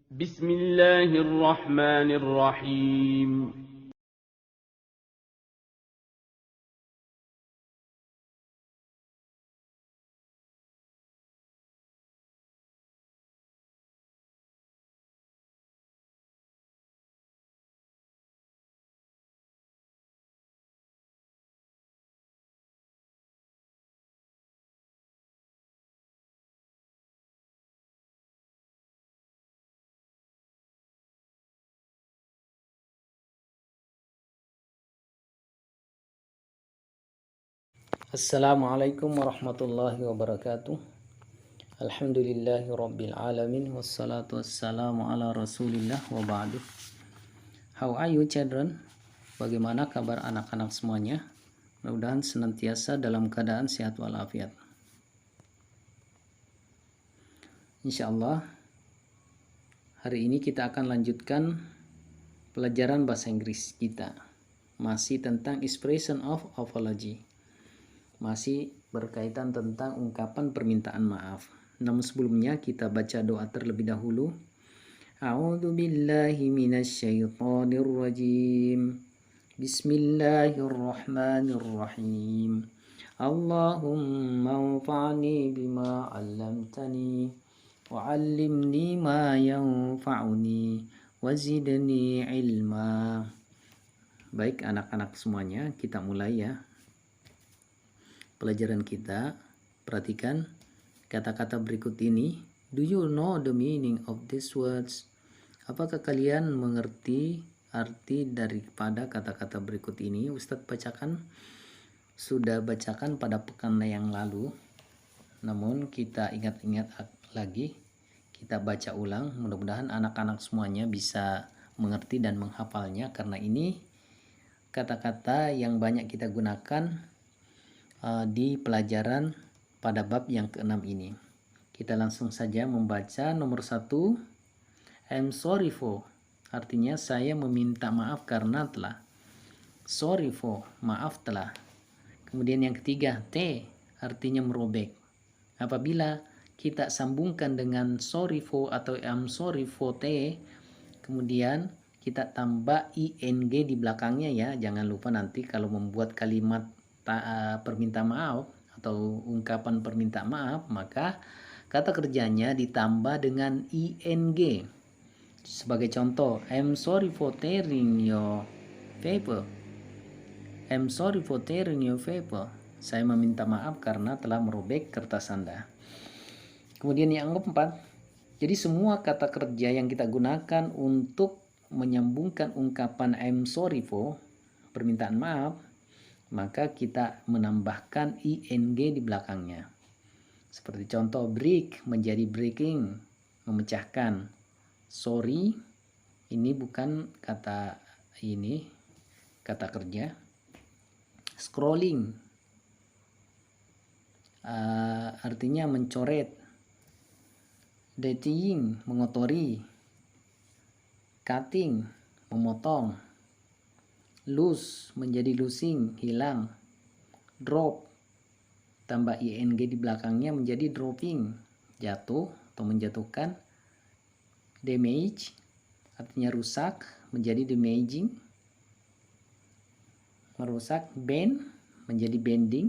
بسم الله الرحمن الرحيم. Assalamualaikum warahmatullahi wabarakatuh. Alhamdulillahi rabbil alamin. Wassalatu wassalamu ala rasulillah wa ba'du. How are you children? Bagaimana kabar anak-anak semuanya? Mudah-mudahan senantiasa dalam keadaan sehat walafiat. Insyaallah hari ini kita akan lanjutkan pelajaran bahasa Inggris kita. Masih tentang expression of apology. Masih berkaitan tentang ungkapan permintaan maaf. Namun sebelumnya kita baca doa terlebih dahulu. A'udzu billahi minasyaitonir rajim. Bismillahirrahmanirrahim. Allahumma anfa'ni bima 'allamtani wa 'allimni ma yanfa'uni wa zidni ilma. Baik anak-anak semuanya, kita mulai ya pelajaran kita. Perhatikan kata-kata berikut ini. Do you know the meaning of these words? Apakah kalian mengerti arti daripada kata-kata berikut ini? Ustadz sudah bacakan pada pekan yang lalu. Namun kita ingat-ingat lagi, kita baca ulang. Mudah-mudahan anak-anak semuanya bisa mengerti dan menghafalnya, karena ini kata-kata yang banyak kita gunakan di pelajaran pada bab yang ke-6 ini. Kita langsung saja membaca. Nomor 1, I'm sorry for, artinya saya meminta maaf karena telah. Sorry for, maaf telah. Kemudian yang ketiga, T, artinya merobek. Apabila kita sambungkan dengan sorry for atau I'm sorry for T, kemudian kita tambah ing di belakangnya ya. Jangan lupa nanti kalau membuat kalimat perminta maaf atau ungkapan perminta maaf, maka kata kerjanya ditambah dengan ing. Sebagai contoh, I'm sorry for tearing your paper. I'm sorry for tearing your paper. Saya meminta maaf karena telah merobek kertas Anda. Kemudian yang keempat, jadi semua kata kerja yang kita gunakan untuk menyambungkan ungkapan I'm sorry for, permintaan maaf, maka kita menambahkan ing di belakangnya. Seperti contoh, break menjadi breaking, memecahkan. Sorry, ini bukan kata kerja. Scrolling, artinya mencoret. Dirtying, mengotori. Cutting, memotong. Lose menjadi losing, hilang. Drop, tambah ing di belakangnya menjadi dropping, jatuh atau menjatuhkan. Damage, artinya rusak, menjadi damaging, merusak. Bend menjadi bending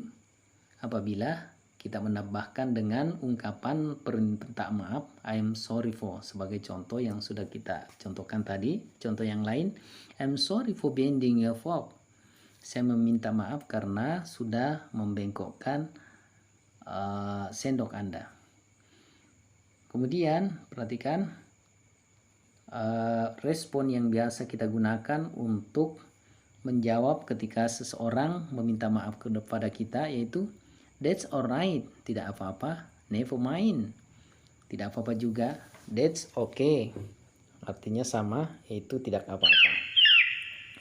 apabila kita menambahkan dengan ungkapan permintaan maaf I'm sorry for, sebagai contoh yang sudah kita contohkan tadi. Contoh yang lain, I'm sorry for bending your fork. Saya meminta maaf karena sudah membengkokkan sendok Anda. Kemudian perhatikan respon yang biasa kita gunakan untuk menjawab ketika seseorang meminta maaf kepada kita, yaitu that's alright, tidak apa-apa. Never mind, tidak apa-apa juga. That's okay, artinya sama, yaitu tidak apa-apa.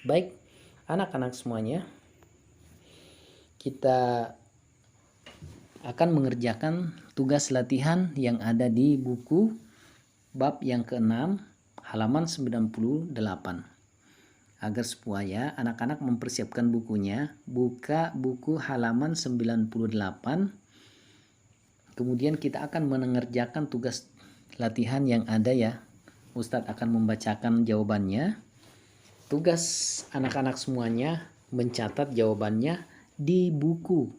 Baik anak-anak semuanya, kita akan mengerjakan tugas latihan yang ada di buku bab yang ke-6 halaman 98. Agar supaya anak-anak mempersiapkan bukunya, buka buku halaman 98. Kemudian kita akan mengerjakan tugas latihan yang ada ya Ustadz akan membacakan jawabannya. Tugas anak-anak semuanya mencatat jawabannya di buku.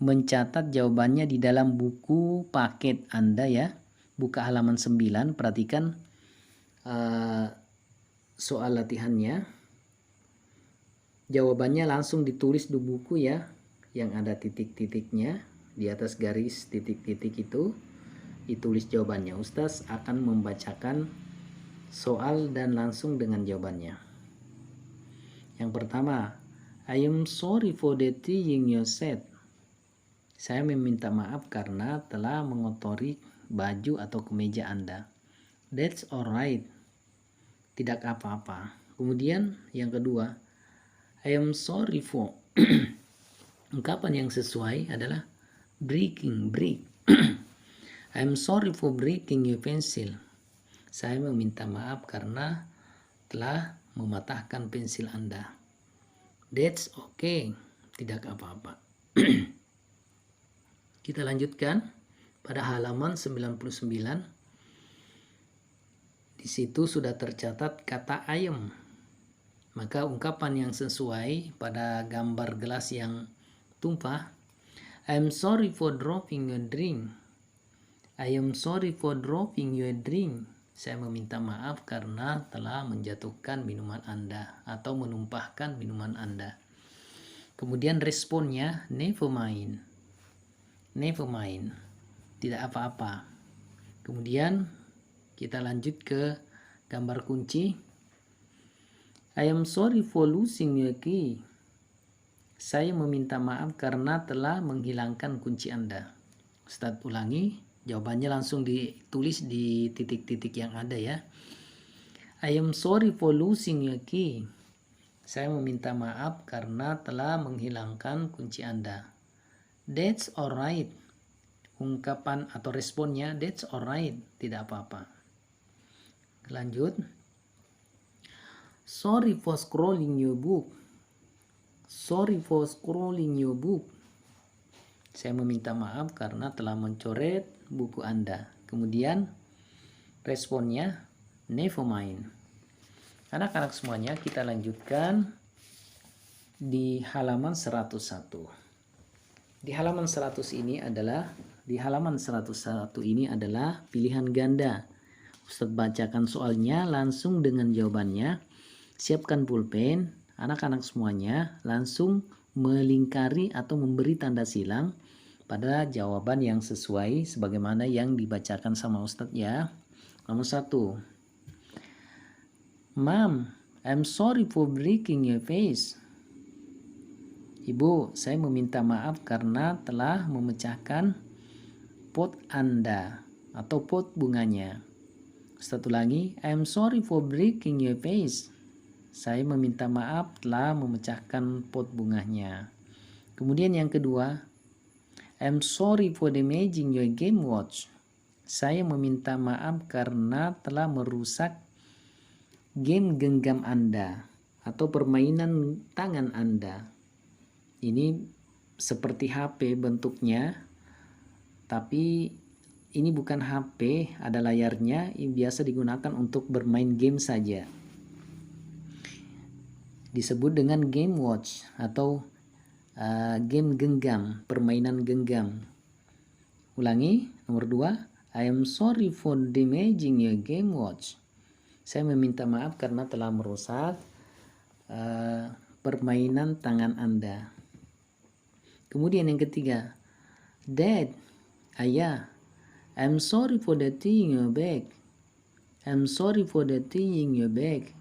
Mencatat jawabannya di dalam buku paket Anda ya. Buka halaman 9, perhatikan soal latihannya. Jawabannya langsung ditulis di buku ya, yang ada titik-titiknya. Di atas garis titik-titik itu ditulis jawabannya. Ustaz akan membacakan soal dan langsung dengan jawabannya. Yang pertama, I am sorry for dirtying your set. Saya meminta maaf karena telah mengotori baju atau kemeja Anda. That's alright. Tidak apa-apa. Kemudian yang kedua, I am sorry for. Ungkapan yang sesuai adalah break. I am sorry for breaking your pencil. Saya meminta maaf karena telah mematahkan pensil Anda. That's okay. Tidak apa-apa. Kita lanjutkan pada halaman 99. Di situ sudah tercatat kata ayam. Maka ungkapan yang sesuai pada gambar gelas yang tumpah, I'm sorry for dropping your drink. I am sorry for dropping your drink. Saya meminta maaf karena telah menjatuhkan minuman Anda atau menumpahkan minuman Anda. Kemudian responnya, never mind. Never mind. Tidak apa-apa. Kemudian kita lanjut ke gambar kunci. I am sorry for losing your key. Saya meminta maaf karena telah menghilangkan kunci Anda. Ustadz ulangi. Jawabannya langsung ditulis di titik-titik yang ada ya. I am sorry for losing your key. Saya meminta maaf karena telah menghilangkan kunci Anda. That's alright. Ungkapan atau responnya, that's alright. Tidak apa-apa. Lanjut. Sorry for scrolling your book. Sorry for scrolling your book. Saya meminta maaf karena telah mencoret buku Anda. Kemudian responnya never mind. Anak-anak semuanya kita lanjutkan di halaman 101. Di halaman 100 ini adalah pilihan ganda. Ustadz bacakan soalnya langsung dengan jawabannya. Siapkan pulpen. Anak-anak semuanya langsung melingkari atau memberi tanda silang pada jawaban yang sesuai sebagaimana yang dibacakan sama Ustadz ya. Nomor 1. Mom, I'm sorry for breaking your vase. Ibu, saya meminta maaf karena telah memecahkan pot Anda atau pot bunganya. Ustadz ulangi, I'm sorry for breaking your vase. Saya meminta maaf telah memecahkan pot bunganya. Kemudian yang kedua, I'm sorry for damaging your game watch. Saya meminta maaf karena telah merusak game genggam Anda atau permainan tangan Anda. Ini seperti HP bentuknya, tapi ini bukan HP, ada layarnya, ini biasa digunakan untuk bermain game saja. Disebut dengan game watch atau game genggam, permainan genggam. Ulangi, nomor 2, I am sorry for damaging your game watch. Saya meminta maaf karena telah merusak permainan tangan Anda. Kemudian yang ketiga, Dad, Ayah, I'm sorry for dirtying your bag. I'm sorry for dirtying your bag.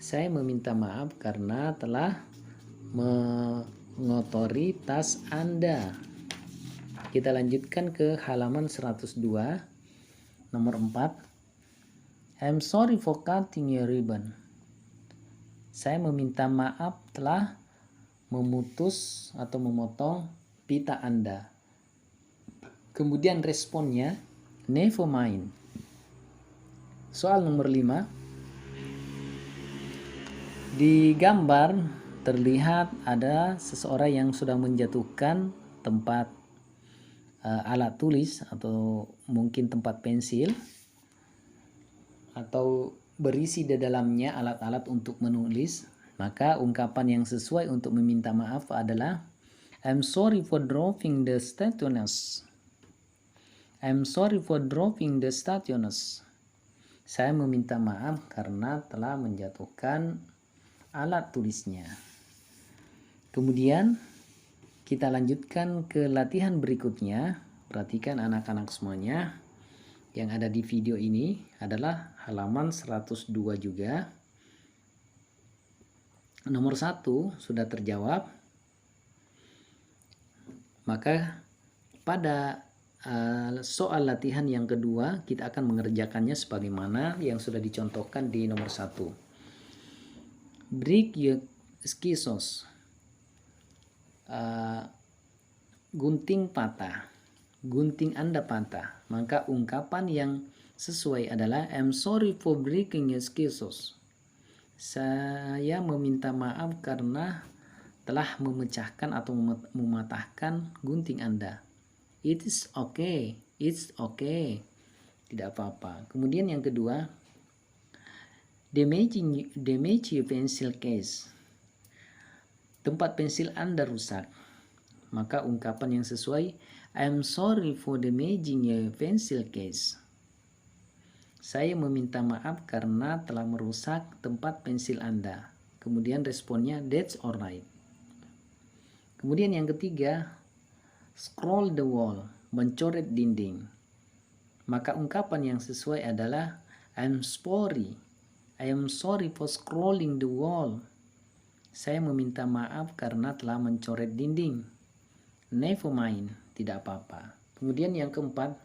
Saya meminta maaf karena telah mengotori tas Anda. Kita lanjutkan ke halaman 102, nomor 4. I'm sorry for cutting your ribbon. Saya meminta maaf telah memutus atau memotong pita Anda. Kemudian responnya, never mind. Soal nomor 5. Di gambar terlihat ada seseorang yang sudah menjatuhkan tempat alat tulis atau mungkin tempat pensil. atau berisi di dalamnya alat-alat untuk menulis, maka ungkapan yang sesuai untuk meminta maaf adalah I'm sorry for dropping the statues. I'm sorry for dropping the statues. Saya meminta maaf karena telah menjatuhkan alat tulisnya. Kemudian kita lanjutkan ke latihan berikutnya. Perhatikan anak-anak semuanya. Yang ada di video ini adalah halaman 102 juga. Nomor 1 sudah terjawab. Maka pada soal latihan yang kedua kita akan mengerjakannya sebagaimana yang sudah dicontohkan di nomor 1. Break your scissors. Gunting patah. Gunting Anda patah. Maka ungkapan yang sesuai adalah I'm sorry for breaking your scissors. Saya meminta maaf karena telah memecahkan atau mematahkan gunting Anda. It's okay. Tidak apa-apa. Kemudian yang kedua, damage your pencil case. Tempat pensil Anda rusak. Maka ungkapan yang sesuai, I'm sorry for damaging your pencil case. Saya meminta maaf karena telah merusak tempat pensil Anda. Kemudian responnya, that's alright. Kemudian yang ketiga, scroll the wall, mencoret dinding. Maka ungkapan yang sesuai adalah I'm sorry for scrolling the wall. Saya meminta maaf karena telah mencoret dinding. Never mind, tidak apa-apa. Kemudian yang keempat,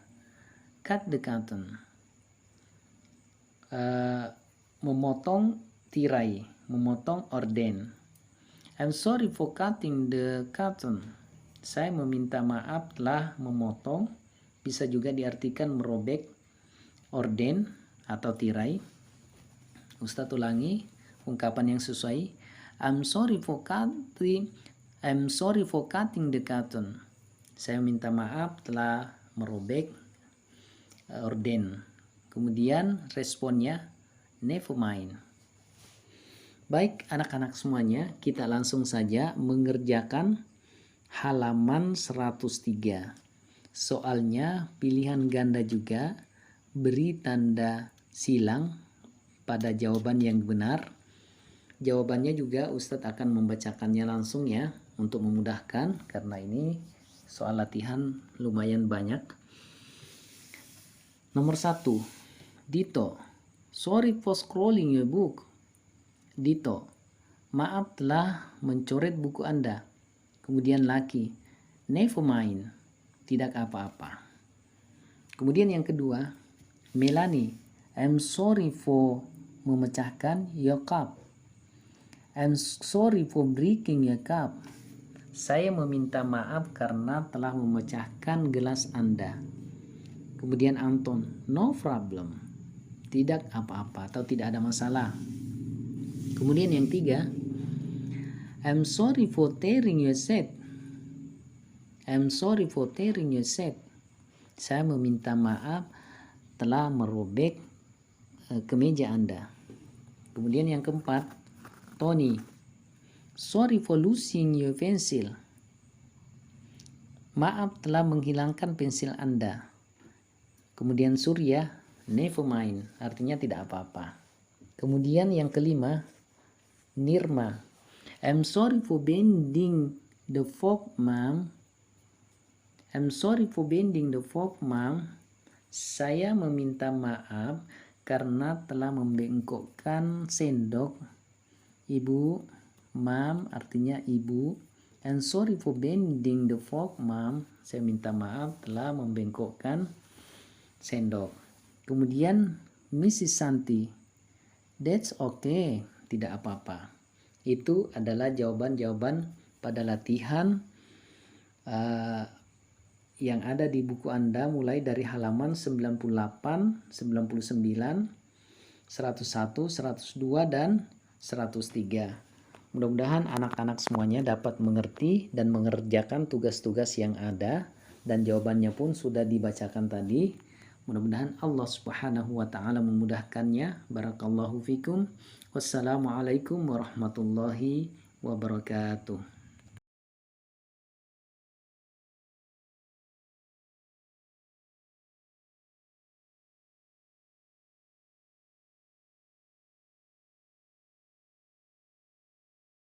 cut the curtain. Memotong tirai, memotong orden. I'm sorry for cutting the curtain. Saya meminta maaf telah memotong, bisa juga diartikan merobek orden atau tirai. Ustadz ulangi ungkapan yang sesuai. I'm sorry for cutting the curtain. Saya minta maaf telah merobek orden. Kemudian responnya never mind. Baik anak-anak semuanya, kita langsung saja mengerjakan halaman 103. Soalnya pilihan ganda juga, beri tanda silang pada jawaban yang benar. Jawabannya juga Ustadz akan membacakannya langsung ya, untuk memudahkan karena ini soal latihan lumayan banyak. Nomor 1, Dito, sorry for scrolling your book. Dito, maaf telah mencoret buku Anda. Kemudian Laki, never mind, tidak apa-apa. Kemudian yang kedua, Melanie, I'm sorry for memecahkan your cup. I'm sorry for breaking your cup. Saya meminta maaf karena telah memecahkan gelas Anda. Kemudian Anton, no problem, tidak apa-apa atau tidak ada masalah. Kemudian yang tiga, I'm sorry for tearing your set. I'm sorry for tearing your set. Saya meminta maaf telah merobek kemeja Anda. Kemudian yang keempat, Tony, sorry for losing your pencil. Maaf telah menghilangkan pensil Anda. Kemudian Surya, never mind, artinya tidak apa-apa. Kemudian yang kelima, Nirma, I'm sorry for bending the fork, ma'am. I'm sorry for bending the fork, ma'am. Saya meminta maaf karena telah membengkokkan sendok. Ibu, ma'am artinya ibu. And sorry for bending the fork, ma'am. Saya minta maaf telah membengkokkan sendok. Kemudian Mrs. Santi, that's okay, tidak apa-apa. Itu adalah jawaban-jawaban pada latihan yang ada di buku Anda mulai dari halaman 98, 99, 101, 102, dan 103. Mudah-mudahan anak-anak semuanya dapat mengerti dan mengerjakan tugas-tugas yang ada dan jawabannya pun sudah dibacakan tadi. Mudah-mudahan Allah Subhanahu wa taala memudahkannya. Barakallahu fikum. Wassalamualaikum warahmatullahi wabarakatuh.